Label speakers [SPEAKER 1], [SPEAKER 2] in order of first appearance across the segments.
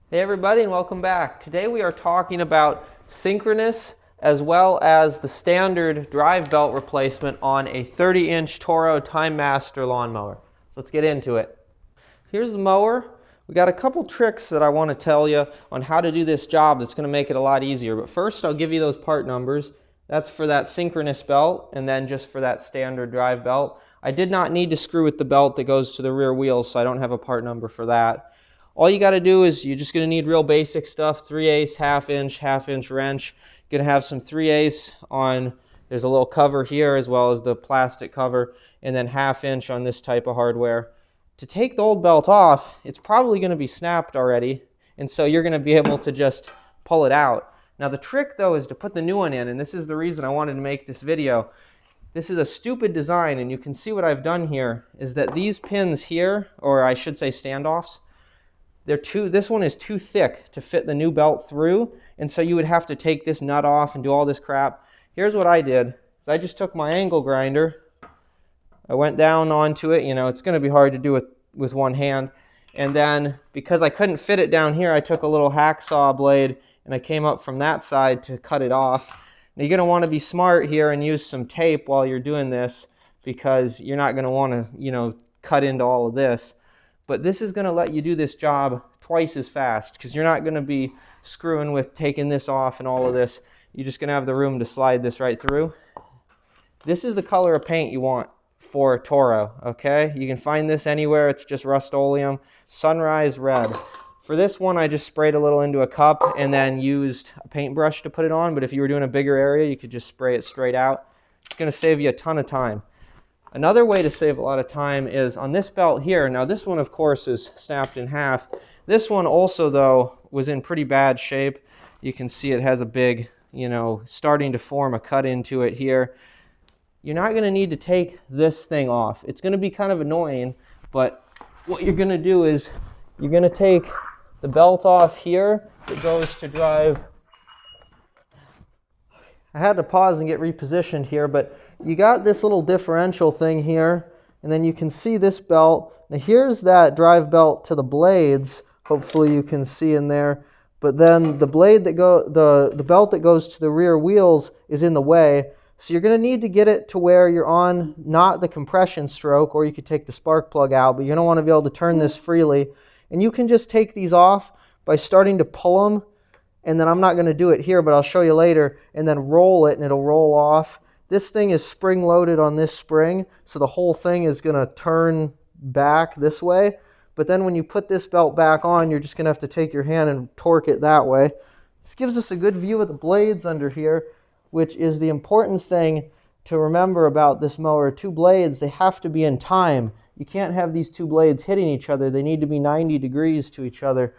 [SPEAKER 1] Hey everybody, and welcome back. Today we are talking about synchronous as well as the standard drive belt replacement on a 30-inch Toro TimeMaster lawnmower. So let's get into it. Here's the mower. We got a couple tricks that I want to tell you on how to do this job that's going to make it a lot easier. But first I'll give you those part numbers. That's for that synchronous belt, and then just for that standard drive belt. I did not need to screw with the belt that goes to the rear wheels, so I don't have a part number for that. All you got to do is you're just going to need real basic stuff: 3/8, half-inch wrench. You're going to have some 3/8 on, there's a little cover here as well as the plastic cover, and then 1/2 inch on this type of hardware. To take the old belt off, it's probably going to be snapped already, and so you're going to be able to just pull it out. Now the trick though is to put the new one in, and this is the reason I wanted to make this video. This is a stupid design, and you can see what I've done here is that these pins here, or I should say standoffs, this one is too thick to fit the new belt through, and so you would have to take this nut off and do all this crap. Here's what I did. I just took my angle grinder, I went down onto it. It's going to be hard to do with one hand, and then because I couldn't fit it down here, I took a little hacksaw blade and I came up from that side to cut it off. Now you're going to want to be smart here and use some tape while you're doing this, because you're not going to want to cut into all of this. But this is going to let you do this job twice as fast, because you're not going to be screwing with taking this off and all of this. You're just going to have the room to slide this right through. This is the color of paint you want for Toro, okay? You can find this anywhere. It's just Rust-Oleum Sunrise Red. For this one, I just sprayed a little into a cup and then used a paintbrush to put it on, but if you were doing a bigger area, you could just spray it straight out. It's going to save you a ton of time. Another way to save a lot of time is on this belt here. Now this one, of course, is snapped in half. This one also, though, was in pretty bad shape. You can see it has a big, starting to form a cut into it here. You're not going to need to take this thing off. It's going to be kind of annoying, but what you're going to do is you're going to take the belt off here that goes to drive. I had to pause and get repositioned here, but you got this little differential thing here, and then you can see this belt. Now here's that drive belt to the blades. Hopefully you can see in there. But then the blade that the belt that goes to the rear wheels is in the way. So you're going to need to get it to where you're on not the compression stroke, or you could take the spark plug out, but you're going to want to be able to turn this freely. And you can just take these off by starting to pull them. And then I'm not going to do it here, but I'll show you later, and then roll it and it'll roll off. This thing is spring loaded on this spring, so the whole thing is going to turn back this way. But then when you put this belt back on, you're just going to have to take your hand and torque it that way. This gives us a good view of the blades under here, which is the important thing to remember about this mower. Two blades, they have to be in time. You can't have these two blades hitting each other. They need to be 90 degrees to each other.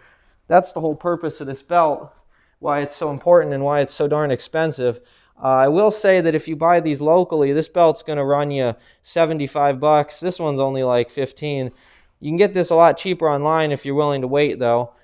[SPEAKER 1] That's the whole purpose of this belt, why it's so important and why it's so darn expensive. I will say that if you buy these locally, this belt's going to run you 75 bucks. This one's only like 15. You can get this a lot cheaper online if you're willing to wait, though.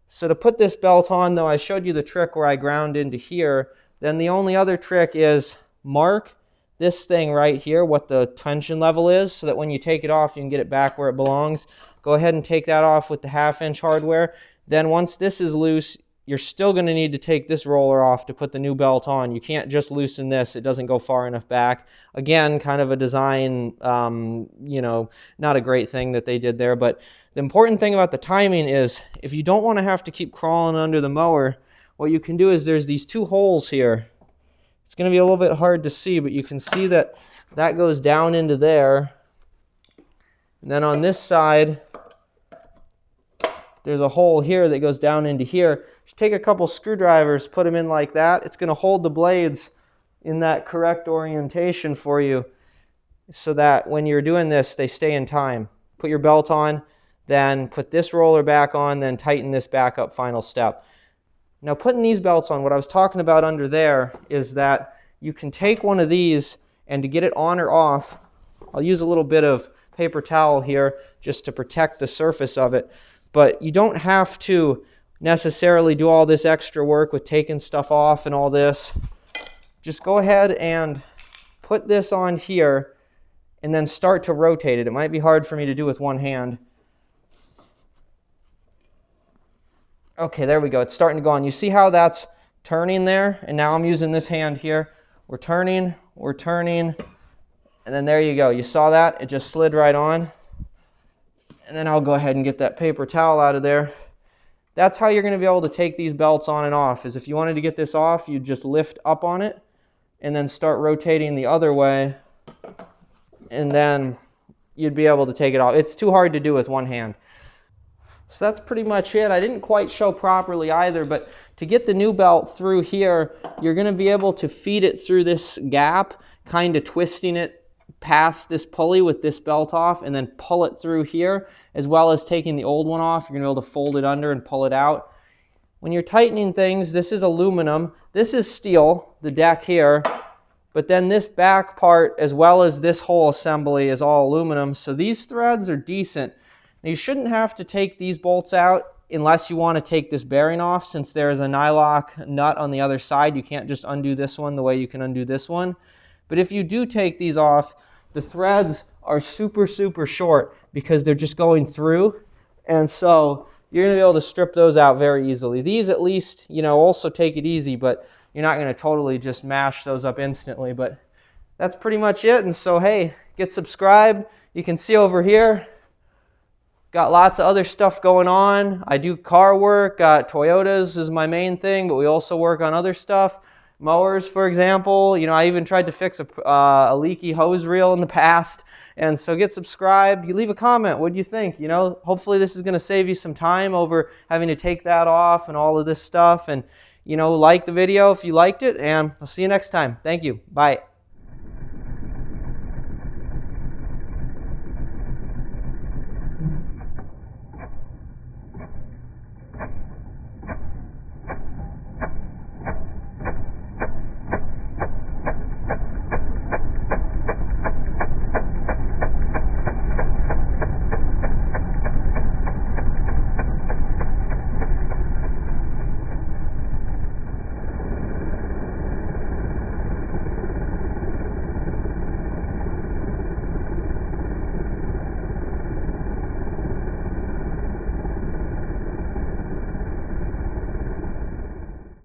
[SPEAKER 1] So to put this belt on, though, I showed you the trick where I ground into here. Then the only other trick is mark this thing right here, what the tension level is, so that when you take it off, you can get it back where it belongs. Go ahead and take that off with the 1/2 inch hardware. Then once this is loose, you're still going to need to take this roller off to put the new belt on. You can't just loosen this. It doesn't go far enough back. Again, kind of a design, not a great thing that they did there. But the important thing about the timing is if you don't want to have to keep crawling under the mower, what you can do is there's these two holes here. It's going to be a little bit hard to see, but you can see that that goes down into there. And then on this side, there's a hole here that goes down into here. You take a couple screwdrivers, put them in like that. It's going to hold the blades in that correct orientation for you so that when you're doing this, they stay in time. Put your belt on, then put this roller back on, then tighten this back up, final step. Now putting these belts on, what I was talking about under there is that you can take one of these, and to get it on or off, I'll use a little bit of paper towel here just to protect the surface of it. But you don't have to necessarily do all this extra work with taking stuff off and all this. Just go ahead and put this on here and then start to rotate it. It might be hard for me to do with one hand. Okay, there we go. It's starting to go on. You see how that's turning there? And now I'm using this hand here. We're turning, and then there you go. You saw that? It just slid right on. And then I'll go ahead and get that paper towel out of there. That's how you're going to be able to take these belts on and off, is if you wanted to get this off, you just lift up on it and then start rotating the other way, and then you'd be able to take it off. It's too hard to do with one hand. So that's pretty much it. I didn't quite show properly either, but to get the new belt through here, you're going to be able to feed it through this gap, kind of twisting it past this pulley with this belt off, and then pull it through here, as well as taking the old one off. You're going to be able to fold it under and pull it out. When you're tightening things, this is aluminum. This is steel, the deck here. But then this back part, as well as this whole assembly, is all aluminum. So these threads are decent. Now, you shouldn't have to take these bolts out unless you want to take this bearing off, since there is a nylock nut on the other side. You can't just undo this one the way you can undo this one. But if you do take these off, the threads are super, super short because they're just going through. And so you're going to be able to strip those out very easily. These at least, also take it easy, but you're not going to totally just mash those up instantly. But that's pretty much it. And so, hey, get subscribed. You can see over here, got lots of other stuff going on. I do car work. Toyotas is my main thing, but we also work on other stuff. Mowers, for example. I even tried to fix a leaky hose reel in the past. And so get subscribed. You leave a comment. What do you think? Hopefully this is going to save you some time over having to take that off and all of this stuff. And, like the video if you liked it. And I'll see you next time. Thank you. Bye.